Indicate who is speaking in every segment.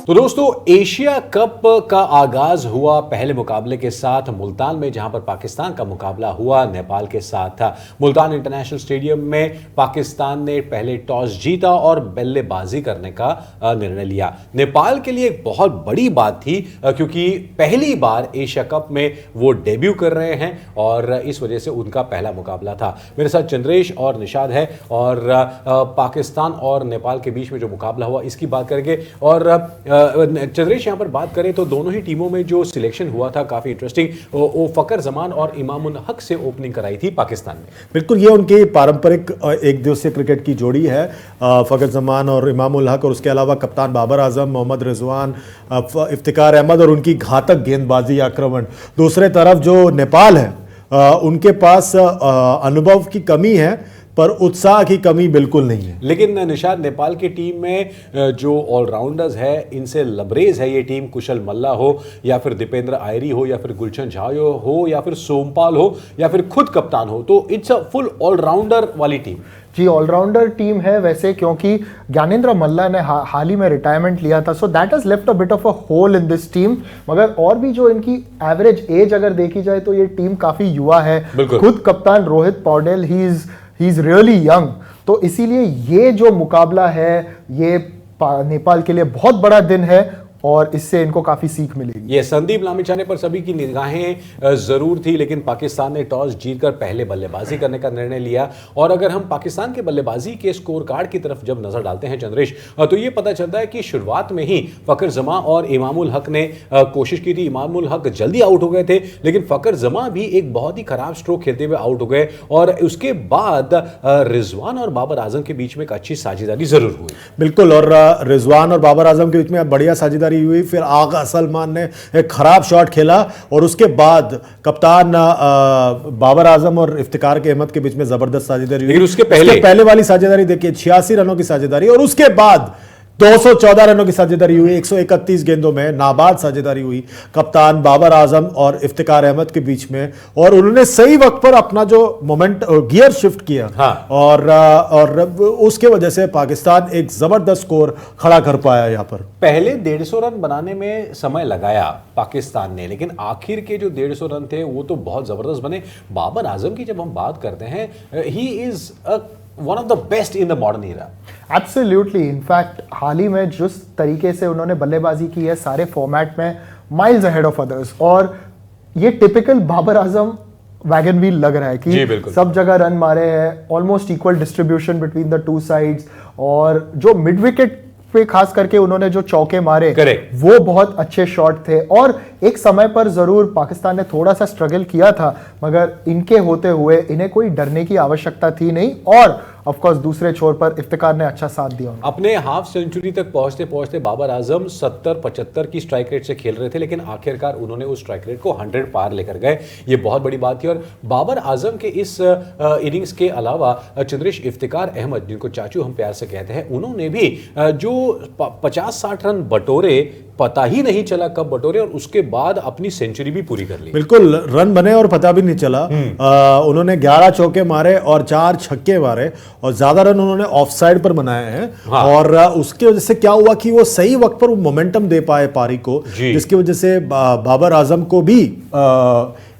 Speaker 1: तो दोस्तों, Asia cup का आगाज हुआ पहले मुकाबले के साथ मुल्तान में, जहां पर पाकिस्तान का मुकाबला हुआ नेपाल के साथ था। मुल्तान इंटरनेशनल स्टेडियम में पाकिस्तान ने पहले टॉस जीता और बल्लेबाजी करने का निर्णय लिया। नेपाल के लिए एक बहुत बड़ी बात थी, क्योंकि पहली बार एशिया कप में वो डेब्यू कर रहे हैं और इस वजह से उनका पहला मुकाबला था। मेरे साथ चंद्रेश और निशाद है और पाकिस्तान और नेपाल के बीच में जो मुकाबला हुआ इसकी बात करेंगे। और चंद्रेश, यहां पर बात करें तो दोनों ही टीमों में जो सिलेक्शन हुआ था काफी इंटरेस्टिंग। वो फकर जमान और इमामुल हक से ओपनिंग कराई थी पाकिस्तान ने।
Speaker 2: बिल्कुल, ये उनकी पारंपरिक एक दिवसीय क्रिकेट की जोड़ी है, फकर जमान और इमामुल हक, और उसके अलावा कप्तान बाबर आजम, मोहम्मद रिजवान, इफ्तिकार अहमद और उनकी घातक गेंदबाजी आक्रमण। दूसरे तरफ जो नेपाल है उनके पास अनुभव की कमी है पर उत्साह की कमी बिल्कुल नहीं है।
Speaker 1: लेकिन निशाद, नेपाल की टीम में जो ऑलराउंडर्स है इनसे लबरेज है ये टीम। कुशल मल्ला हो या फिर दीपेंद्र आयरी हो या फिर गुलशन झा हो या फिर सोमपाल हो या फिर खुद कप्तान हो, तो इट्स अ फुल ऑलराउंडर वाली टीम।
Speaker 3: जी, ऑलराउंडर टीम है वैसे, क्योंकि ज्ञानेंद्र मल्ला ने हाल ही में रिटायरमेंट लिया था, so that has left a bit of a hole in this team. मगर और भी जो इनकी एवरेज एज अगर देखी जाए तो ये टीम काफी युवा है। खुद कप्तान Rohit Paudel, he is really young. तो इसीलिए ये जो मुकाबला है ये नेपाल के लिए बहुत बड़ा दिन है और इससे इनको काफी सीख मिलेगी।
Speaker 1: ये संदीप लामिछाने पर सभी की निगाहें जरूर थी, लेकिन पाकिस्तान ने टॉस जीतकर पहले बल्लेबाजी करने का निर्णय लिया। और अगर हम पाकिस्तान के बल्लेबाजी के स्कोर कार्ड की तरफ जब नजर डालते हैं चंद्रेश, तो ये पता चलता है कि शुरुआत में ही फकर जमा और इमामुल हक ने कोशिश की थी। इमामुल हक जल्दी आउट हो गए थे, लेकिन फकर जमा भी एक बहुत ही खराब स्ट्रोक खेलते हुए आउट हो गए। और उसके बाद रिजवान और बाबर आजम के बीच में एक अच्छी साझेदारी जरूर हुई।
Speaker 2: बिल्कुल, और रिजवान और बाबर आजम के बीच में बढ़िया साझेदारी हुई। फिर आगा सलमान ने एक खराब शॉट खेला और उसके बाद कप्तान बाबर आजम और इफ्तिकार के अहमद के बीच में जबरदस्त साझेदारी हुई।
Speaker 1: उसके पहले
Speaker 2: वाली साझेदारी देखिए, 86 रनों की साझेदारी, और उसके बाद 214 रनों की साझेदारी हुई। 131 गेंदों में नाबाद साझेदारी हुई कप्तान बाबर आजम और इफ्तिकार अहमद के बीच में, और उन्होंने सही वक्त पर अपना जो मोमेंट गियर शिफ्ट किया।
Speaker 1: हाँ।
Speaker 2: और उसके वजह से पाकिस्तान एक जबरदस्त स्कोर खड़ा कर पाया। यहां पर
Speaker 1: पहले 150 रन बनाने में समय लगाया पाकिस्तान ने, लेकिन आखिर के जो 150 रन थे वो तो बहुत जबरदस्त बने। बाबर आजम की जब हम बात करते हैं, he is one of the best in the modern era.
Speaker 3: Absolutely, in fact हाल ही में जिस तरीके से उन्होंने बल्लेबाजी की है सारे फॉर्मेट में, माइल्स अहेड ऑफ अदर्स। और ये typical Babar Azam wagon wheel लग रहा है कि सब जगह रन मारे हैं, almost equal distribution between the two sides. और जो मिड विकेट पे खास करके उन्होंने जो चौके मारे वो बहुत अच्छे शॉट थे। और एक समय पर जरूर पाकिस्तान ने थोड़ा सा स्ट्रगल किया था, मगर इनके होते हुए इन्हें कोई डरने की आवश्यकता थी नहीं। और ऑफ कोर्स दूसरे छोर पर इफ्तिकार ने अच्छा साथ दिया।
Speaker 1: अपने हाफ सेंचुरी तक पहुंचते पहुंचते बाबर आजम 70-75 की स्ट्राइक रेट से खेल रहे थे, लेकिन आखिरकार उन्होंने उस स्ट्राइक रेट को 100 पार लेकर गए। ये बहुत बड़ी बात थी। और बाबर आजम के इस इनिंग्स के अलावा चंद्रेश, इफ्तिकार अहमद, जिनको चाचू हम प्यार से कहते हैं, उन्होंने भी जो 50-60 रन बटोरे, पता ही नहीं चला कब बटोरे, और उसके बाद अपनी सेंचुरी भी पूरी कर ली।
Speaker 2: बिल्कुल, रन बने और पता भी नहीं चला। उन्होंने 11 चौके मारे और 4 छक्के मारे, और ज्यादा रन उन्होंने ऑफ साइड पर बनाए हैं। हाँ। और उसकी वजह से क्या हुआ कि वो सही वक्त पर वो मोमेंटम दे पाए पारी को, जिसकी वजह से बाबर आजम को भी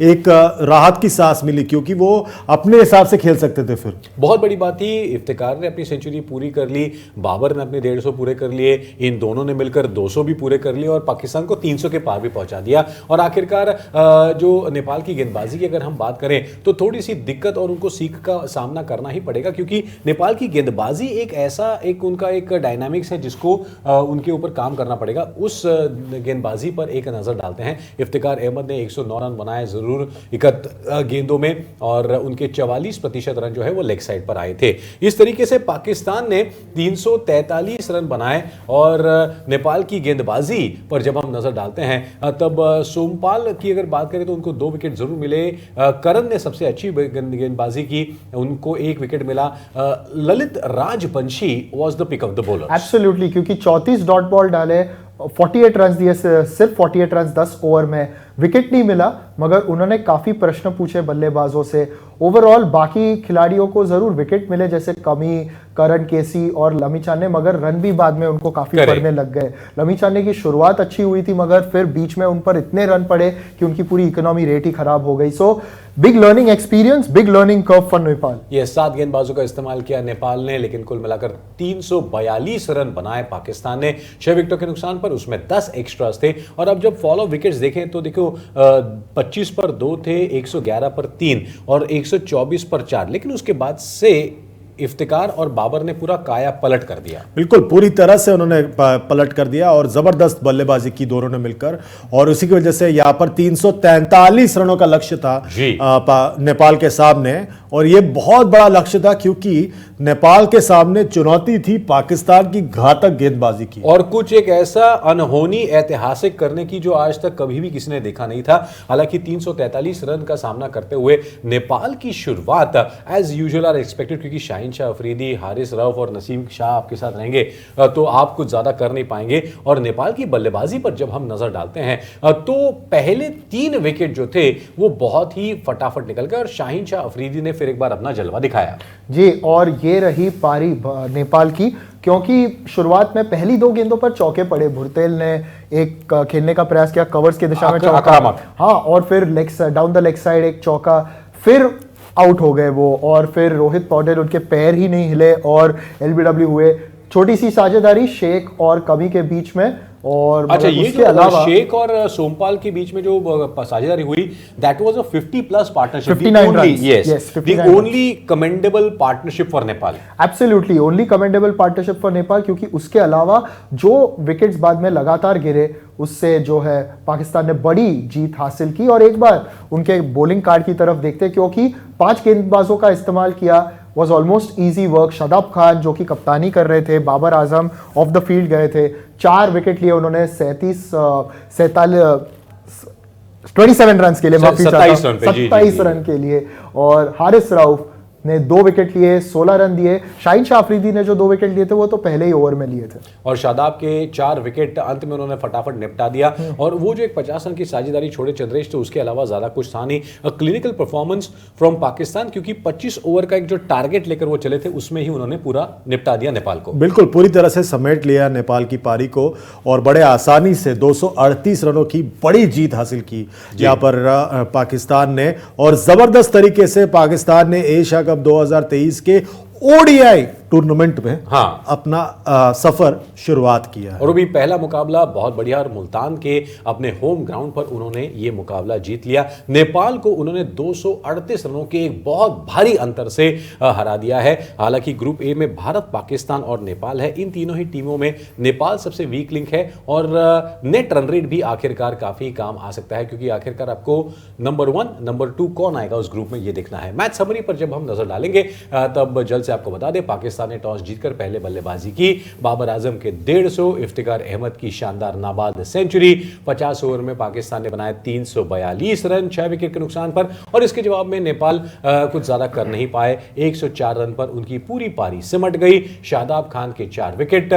Speaker 2: एक राहत की सांस मिली, क्योंकि वो अपने हिसाब से खेल सकते थे। फिर
Speaker 1: बहुत बड़ी बात थी, इफ्तिकार ने अपनी सेंचुरी पूरी कर ली, बाबर ने अपने 150 पूरे कर लिए, इन दोनों ने मिलकर 200 भी पूरे कर लिए और पाकिस्तान को 300 के पार भी पहुंचा दिया। और आखिरकार जो नेपाल की गेंदबाजी की अगर हम बात करें तो थोड़ी सी दिक्कत और उनको सीख का सामना करना ही पड़ेगा, क्योंकि नेपाल की गेंदबाजी एक उनका एक डायनामिक्स है जिसको उनके ऊपर काम करना पड़ेगा। उस गेंदबाजी पर एक नजर डालते हैं। इफ्तिकार अहमद ने 109 रन बनाए जरूर 71 गेंदों में, और उनके 44% रन जो है वो लेग साइड पर आए थे। इस तरीके से पाकिस्तान ने 343 रन बनाए। और नेपाल की गेंदबाजी पर जब हम नजर डालते हैं तब सोमपाल की अगर बात करें तो उनको 2 विकेट जरूर मिले। करण ने सबसे अच्छी गेंदबाजी की, उनको 1 विकेट मिला। Lalit Rajvanshi was the pick of the bowler.
Speaker 3: Absolutely, क्योंकि 34 डॉट बॉल डाले, 48 रन दिए, सिर्फ 48 रन 10 ओवर में, विकेट नहीं मिला, मगर उन्होंने काफी प्रश्न पूछे बल्लेबाजों से। ओवरऑल बाकी खिलाड़ियों को जरूर विकेट मिले, जैसे कमी, करण केसी और लमीचाने, मगर रन भी बाद में उनको काफी पड़ने लग गए। लमीचाने की शुरुआत अच्छी हुई थी, मगर फिर बीच में उन पर इतने रन पड़े कि उनकी पूरी इकोनॉमी रेट ही खराब हो गई। So big learning experience, big learning curve for Nepal.
Speaker 1: ये 7 गेंदबाजों का इस्तेमाल किया नेपाल ने, लेकिन कुल मिलाकर 342 रन बनाए पाकिस्तान ने 6 विकेटों के नुकसान पर, उसमें 10 एक्स्ट्रास थे। और अब जब फॉलो विकेट्स देखें तो देखो 25 पर 2 थे, 111 पर 3 और 124 पर 4, लेकिन उसके बाद से इफ्तिकार और बाबर ने पूरा काया पलट कर दिया।
Speaker 2: बिल्कुल पूरी तरह से उन्होंने पलट कर दिया और जबरदस्त बल्लेबाजी की दोनों ने मिलकर, और उसी की वजह से यहां पर 343 रनों का लक्ष्य था नेपाल के सामने। और यह बहुत बड़ा लक्ष्य था क्योंकि नेपाल के सामने चुनौती थी पाकिस्तान की घातक गेंदबाजी की,
Speaker 1: और कुछ एक ऐसा अनहोनी ऐतिहासिक करने की जो आज तक कभी भी किसी ने देखा नहीं था। हालांकि 343 रन का सामना करते हुए नेपाल की शुरुआत एज यूजुअल आर एक्सपेक्टेड, क्योंकि शाहीन शाह अफरीदी, हारिस रऊफ और नसीम शाह आपके साथ रहेंगे तो आप कुछ ज्यादा कर नहीं पाएंगे। और नेपाल की बल्लेबाजी पर जब हम नजर डालते हैं तो पहले 3 विकेट जो थे वो बहुत ही फटाफट निकल गए और शाहीन शाह अफरीदी ने फिर एक बार अपना जलवा दिखाया।
Speaker 3: जी, और ये रही पारी नेपाल की, क्योंकि शुरुआत में पहली 2 गेंदों पर चौके पड़े। भुरतेल ने एक खेलने का प्रयास किया कवर्स की दिशा में, चौका, हाँ, और फिर डाउन द लेग साइड एक चौका, फिर आउट हो गए वो। और फिर रोहित पौडेल, उनके पैर ही नहीं हिले और एलबीडब्ल्यू हुए। छोटी सी साझेदारी शेख और कमी के बीच में। और
Speaker 1: अच्छा, ये जो अलावा शेख और सोमपाल के बीच में जो साझेदारी हुई, that was a 50+ partnership,
Speaker 3: 59 runs.
Speaker 1: yes,
Speaker 3: Yes,
Speaker 1: the
Speaker 3: 59
Speaker 1: only commendable partnership for Nepal.
Speaker 3: Absolutely only commendable partnership for Nepal, क्योंकि उसके अलावा जो विकेट्स बाद में लगातार गिरे उससे जो है पाकिस्तान ने बड़ी जीत हासिल की। और एक बार उनके बॉलिंग कार्ड की तरफ देखते, क्योंकि 5 गेंदबाजों का इस्तेमाल किया, was almost easy work. Shadab Khan जो कि कप्तानी कर रहे थे, Babar Azam of the field गए थे, 4 विकेट लिए उन्होंने, 27 रन के लिए, माफी चाहता हूं, 27 रन के लिए। और हारिस रऊफ ने 2 विकेट लिए, 16 रन दिए। शाहीन शाह अफरीदी ने जो 2 विकेट लिए थे वो तो पहले ही ओवर में लिए थे,
Speaker 1: और शादाब के 4 विकेट अंत में उन्होंने फटाफट निपटा दिया। और वो जो एक 50 रन की साझेदारी छोड़े चंद्रेश, तो उसके अलावा ज्यादा कुछ था नहीं। क्लिनिकल परफॉर्मेंस फ्रॉम पाकिस्तान, क्योंकि 25 ओवर का एक जो टारगेट लेकर वो चले थे उसमें ही उन्होंने पूरा निपटा दिया नेपाल को।
Speaker 2: बिल्कुल पूरी तरह से समेट लिया नेपाल की पारी को और बड़े आसानी से 238 रनों की बड़ी जीत हासिल की यहाँ पर पाकिस्तान ने। और जबरदस्त तरीके से पाकिस्तान ने एशिया कप 2023 के ओडीआई टूर्नामेंट में अपना सफर शुरुआत किया है।
Speaker 1: और वो भी पहला मुकाबला बहुत बढ़िया, और मुल्तान के अपने होम ग्राउंड पर उन्होंने ये मुकाबला जीत लिया। नेपाल को उन्होंने 238 रनों के एक बहुत भारी अंतर से हरा दिया है। हालांकि ग्रुप ए में भारत, पाकिस्तान और नेपाल है। इन तीनों ही टीमों में नेपाल सबसे वीक लिंक है और नेट रन रेट भी आखिरकार काफी काम आ सकता है, क्योंकि आखिरकार आपको नंबर 1, नंबर 2 कौन आएगा उस ग्रुप में ये देखना है। मैच समरी पर जब हम नजर डालेंगे तब जल्द से आपको बता दें, पाकिस्तान ने टॉस जीतकर पहले बल्लेबाजी की। बाबर आजम के 150, इफ्तिकार अहमद की शानदार नाबाद सेंचुरी। 50 ओवर में पाकिस्तान ने बनाए 342 रन 6 विकेट के नुकसान पर, और इसके जवाब में नेपाल कुछ ज्यादा कर नहीं पाए। 104 रन पर उनकी पूरी पारी सिमट गई। शादाब खान के 4 विकेट,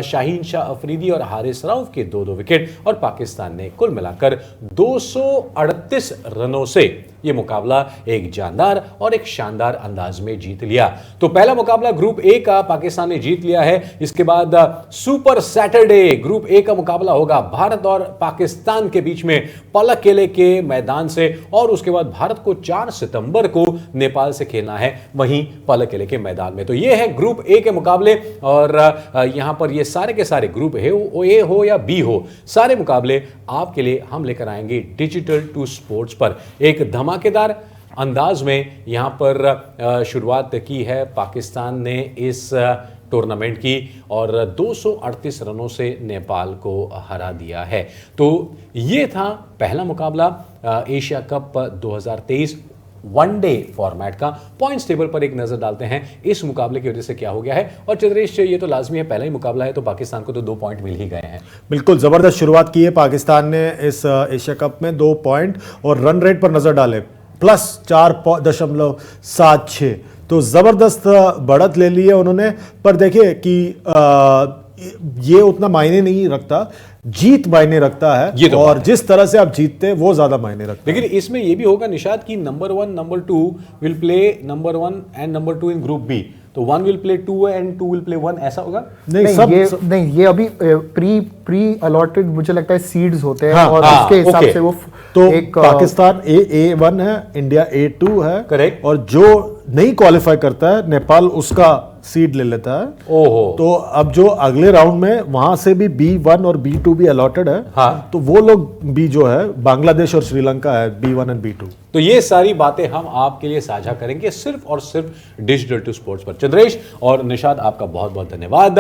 Speaker 1: शाहीन शाह अफरीदी और हारिस रऊफ के 2-2 विकेट, और पाकिस्तान ने कुल मिलाकर 238 रनों से यह मुकाबला एक जानदार और एक शानदार अंदाज में जीत लिया। तो पहला मुकाबला ग्रुप ए का पाकिस्तान ने जीत लिया है। इसके बाद सुपर सैटरडे ग्रुप ए का मुकाबला होगा भारत और पाकिस्तान के बीच में पलकेले के मैदान से, और उसके बाद भारत को 4 सितंबर को नेपाल से खेलना है वहीं पलकेले के मैदान में। तो ये है ग्रुप ए के मुकाबले, और यहां पर ये सारे के सारे ग्रुप ए हो या बी हो, सारे मुकाबले आपके लिए हम लेकर आएंगे डिजिटल 2 स्पोर्ट्स पर। एक धमाकेदार अंदाज में यहां पर शुरुआत की है पाकिस्तान ने इस टूर्नामेंट की, और 238 रनों से नेपाल को हरा दिया है। तो ये था पहला मुकाबला एशिया कप 2023 वनडे फॉर्मेट का। पॉइंट्स टेबल पर एक नजर डालते हैं इस मुकाबले की वजह से क्या हो गया है। और चंद्रेश, ये तो लाजमी है, पहला ही मुकाबला है तो पाकिस्तान को तो 2 पॉइंट मिल ही गए हैं।
Speaker 2: बिल्कुल जबरदस्त शुरुआत की है पाकिस्तान ने इस एशिया कप में, 2 पॉइंट, और रन रेट पर नजर डाले +4.76, तो जबरदस्त बढ़त ले ली है उन्होंने। पर देखिए कि ये उतना मायने नहीं रखता, जीत मायने रखता
Speaker 1: ये
Speaker 2: है,
Speaker 1: तो
Speaker 2: और
Speaker 1: बात है।
Speaker 2: जिस तरह से आप जीतते हैं वो ज्यादा मायने रखता है।
Speaker 1: लेकिन इसमें ये भी होगा निशाद की number 1 number 2 will play number 1 and number 2 in group B, तो 1 will play 2 and 2 will play 1, ऐसा होगा?
Speaker 3: नहीं, ये अभी प्री अलॉटेड मुझे लगता है सीड्स होते हैं,
Speaker 2: हाँ,
Speaker 3: और
Speaker 1: हाँ,
Speaker 3: उसके हिसाब
Speaker 1: ओके।
Speaker 3: से वो
Speaker 2: तो
Speaker 3: एक
Speaker 2: पाकिस्तान A1 है, इंडिया A2 है,
Speaker 1: Correct।
Speaker 2: और जो नहीं क्वालिफाई करता है नेपाल उसका सीड ले लेता है।
Speaker 1: ओहो।
Speaker 2: तो अब जो अगले राउंड में वहां से भी B1 और B2 भी अलॉटेड है,
Speaker 1: हाँ।
Speaker 2: तो वो लोग भी जो है बांग्लादेश और श्रीलंका है B1 एंड B2।
Speaker 1: तो ये सारी बातें हम आपके लिए साझा करेंगे सिर्फ और सिर्फ डिजिटल टू स्पोर्ट्स पर। चंद्रेश और निशाद, आपका बहुत बहुत धन्यवाद।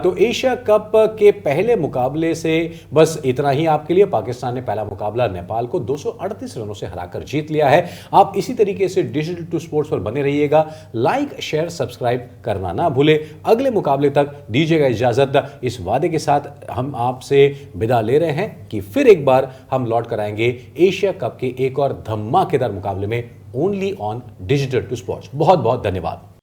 Speaker 1: तो एशिया कप के पहले मुकाबले से बस इतना ही आपके लिए। पाकिस्तान ने पहला मुकाबला नेपाल को 238 रनों से हराकर जीत लिया है। आप इसी तरीके से डिजिटल टू स्पोर्ट्स पर बने रहिएगा। लाइक, शेयर, सब्सक्राइब करना ना भूले। अगले मुकाबले तक दीजिएगा इजाजत, इस वादे के साथ हम आपसे विदा ले रहे हैं कि फिर एक बार हम लौट कर आएंगे एशिया कप के एक और धमाकेदार मुकाबले में, only on digital two sports. बहुत बहुत धन्यवाद।